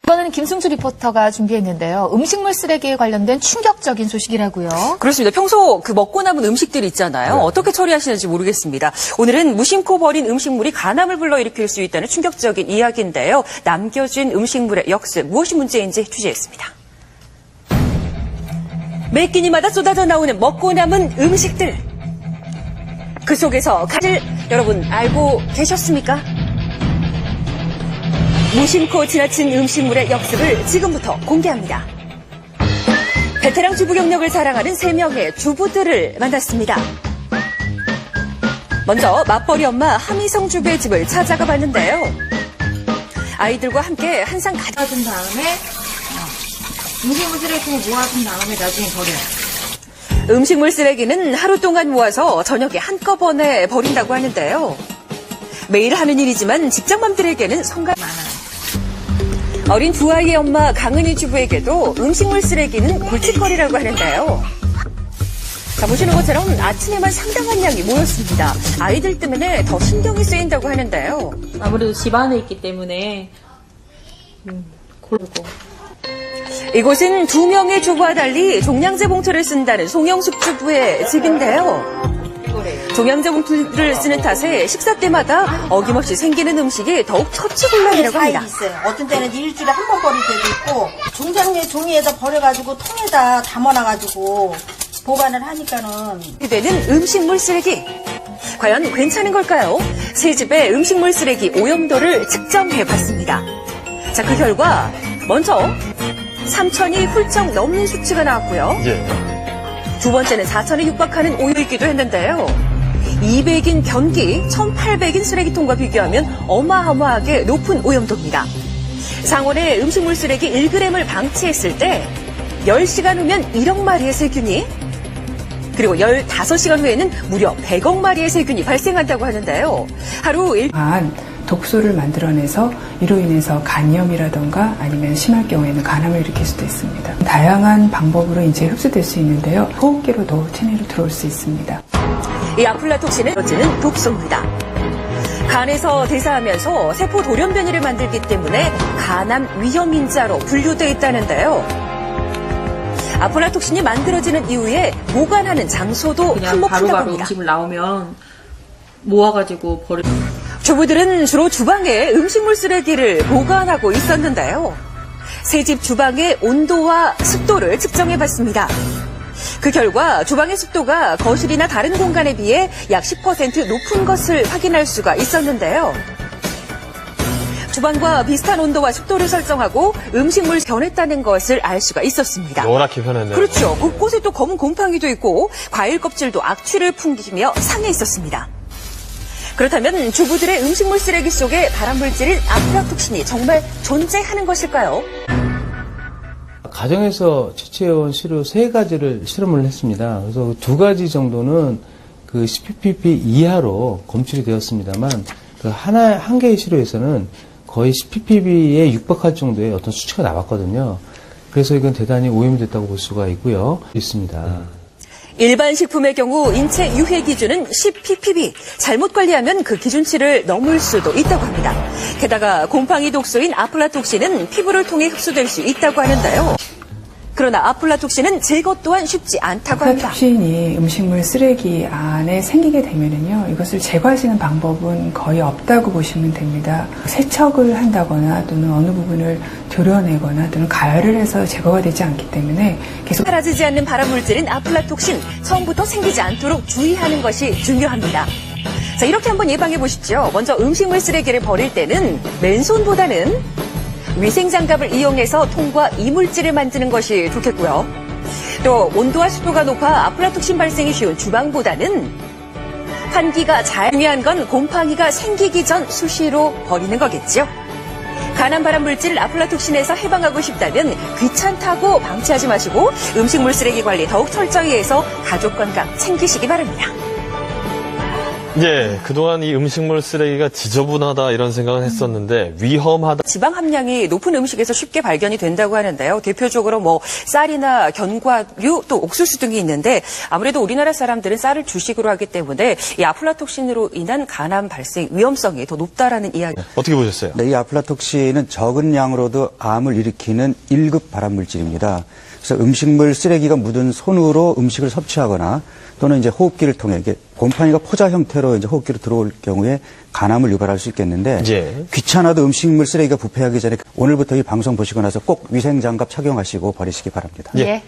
이번에는 김승주 리포터가 준비했는데요. 음식물 쓰레기에 관련된 충격적인 소식이라고요. 그렇습니다. 평소 그 먹고 남은 음식들 있잖아요. 어떻게 처리하시는지 모르겠습니다. 오늘은 무심코 버린 음식물이 간암을 불러일으킬 수 있다는 충격적인 이야기인데요. 남겨진 음식물의 역습, 무엇이 문제인지 취재했습니다. 매 끼니마다 쏟아져 나오는 먹고 남은 음식들. 그 속에서 가질 여러분 알고 계셨습니까? 무심코 지나친 음식물의 역습을 지금부터 공개합니다. 베테랑 주부 경력을 자랑하는 3명의 주부들을 만났습니다. 먼저 맞벌이 엄마 하미성 주부의 집을 찾아가 봤는데요. 아이들과 함께 한 상 모아둔 다음에 음식물 쓰레기통에 모아둔 다음에 나중에 버려요. 음식물 쓰레기는 하루 동안 모아서 저녁에 한꺼번에 버린다고 하는데요. 매일 하는 일이지만 직장맘들에게는 성가 많아요. 어린 두 아이의 엄마 강은희 주부에게도 음식물 쓰레기는 골칫거리라고 하는데요. 자, 보시는 것처럼 아침에만 상당한 양이 모였습니다. 아이들 때문에 더 신경이 쓰인다고 하는데요. 아무래도 집 안에 있기 때문에 고르고. 이곳은 2명의 주부와 달리 종량제 봉투를 쓴다는 송영숙 주부의 집인데요. 종량제 봉투를 쓰는 탓에 식사 때마다 어김없이 생기는 음식이 더욱 처치곤란이라고 합니다. 있어요. 어떤 때는 일주일에 한 번 버릴 때도 있고 종이에다 버려가지고 통에다 담아놔가지고 보관을 하니까는 되는 음식물 쓰레기. 과연 괜찮은 걸까요? 새 집의 음식물 쓰레기 오염도를 측정해봤습니다. 자, 그 결과 먼저 3,000이 훌쩍 넘는 수치가 나왔고요. 두 번째는 4,000에 육박하는 오유이기도 했는데요. 200인 변기, 1,800인 쓰레기통과 비교하면 어마어마하게 높은 오염도입니다. 상온에 음식물 쓰레기 1g을 방치했을 때 10시간 후면 1억 마리의 세균이, 그리고 15시간 후에는 무려 100억 마리의 세균이 발생한다고 하는데요. 하루 독소를 만들어내서 이로 인해서 간염이라던가 아니면 심할 경우에는 간암을 일으킬 수도 있습니다. 다양한 방법으로 이제 흡수될 수 있는데요. 호흡기로도 체내로 들어올 수 있습니다. 이 아플라톡신은 번지는 독소입니다. 간에서 대사하면서 세포 돌연변이를 만들기 때문에 간암 위험 인자로 분류되어 있다는데요. 아플라톡신이 만들어지는 이후에 보관하는 장소도 그냥 한몫한다고 바로바로 합니다. 음식물 나오면 모아가지고 버려. 주부들은 주로 주방에 음식물 쓰레기를 보관하고 있었는데요. 새 집 주방의 온도와 습도를 측정해봤습니다. 그 결과 주방의 습도가 거실이나 다른 공간에 비해 약 10% 높은 것을 확인할 수가 있었는데요. 주방과 비슷한 온도와 습도를 설정하고 음식물 변했다는 것을 알 수가 있었습니다. 노랗게 변했네요. 그렇죠. 곳곳에 또 검은 곰팡이도 있고 과일 껍질도 악취를 풍기며 상해 있었습니다. 그렇다면 주부들의 음식물 쓰레기 속에 발암물질인 아플라톡신이 정말 존재하는 것일까요? 가정에서 채취해온 시료 3가지를 실험을 했습니다. 그래서 2가지 정도는 그 10ppb 이하로 검출이 되었습니다만 그 한 개의 시료에서는 거의 10ppb에 육박할 정도의 어떤 수치가 나왔거든요. 그래서 이건 대단히 오염됐다고 볼 수가 있습니다. 일반 식품의 경우 인체 유해 기준은 10ppb. 잘못 관리하면 그 기준치를 넘을 수도 있다고 합니다. 게다가 곰팡이 독소인 아플라톡신은 피부를 통해 흡수될 수 있다고 하는데요. 그러나 아플라톡신은 제거 또한 쉽지 않다고 합니다. 아플라톡신이 음식물 쓰레기 안에 생기게 되면은요, 이것을 제거할 수 있는 방법은 거의 없다고 보시면 됩니다. 세척을 한다거나 또는 어느 부분을 도려내거나 또는 가열을 해서 제거가 되지 않기 때문에 계속 사라지지 않는 발암물질인 아플라톡신, 처음부터 생기지 않도록 주의하는 것이 중요합니다. 자, 이렇게 한번 예방해 보십시오. 먼저 음식물 쓰레기를 버릴 때는 맨손보다는 위생장갑을 이용해서 통과 이물질을 만드는 것이 좋겠고요. 또 온도와 습도가 높아 아플라톡신 발생이 쉬운 주방보다는 환기가 잘 중요한 건 곰팡이가 생기기 전 수시로 버리는 거겠죠. 간암 발암물질 아플라톡신에서 해방하고 싶다면 귀찮다고 방치하지 마시고 음식물 쓰레기 관리 더욱 철저히 해서 가족 건강 챙기시기 바랍니다. 예, 그동안 이 음식물 쓰레기가 지저분하다 이런 생각을 했었는데 위험하다. 지방 함량이 높은 음식에서 쉽게 발견이 된다고 하는데요. 대표적으로 뭐 쌀이나 견과류 또 옥수수 등이 있는데 아무래도 우리나라 사람들은 쌀을 주식으로 하기 때문에 이 아플라톡신으로 인한 간암 발생 위험성이 더 높다라는 이야기. 어떻게 보셨어요? 네, 이 아플라톡신은 적은 양으로도 암을 일으키는 1급 발암물질입니다. 그래서 음식물 쓰레기가 묻은 손으로 음식을 섭취하거나 또는 이제 호흡기를 통해 이게 곰팡이가 포자 형태로 이제 호흡기로 들어올 경우에 간암을 유발할 수 있겠는데 예. 귀찮아도 음식물 쓰레기가 부패하기 전에 오늘부터 이 방송 보시고 나서 꼭 위생장갑 착용하시고 버리시기 바랍니다. 예. 예.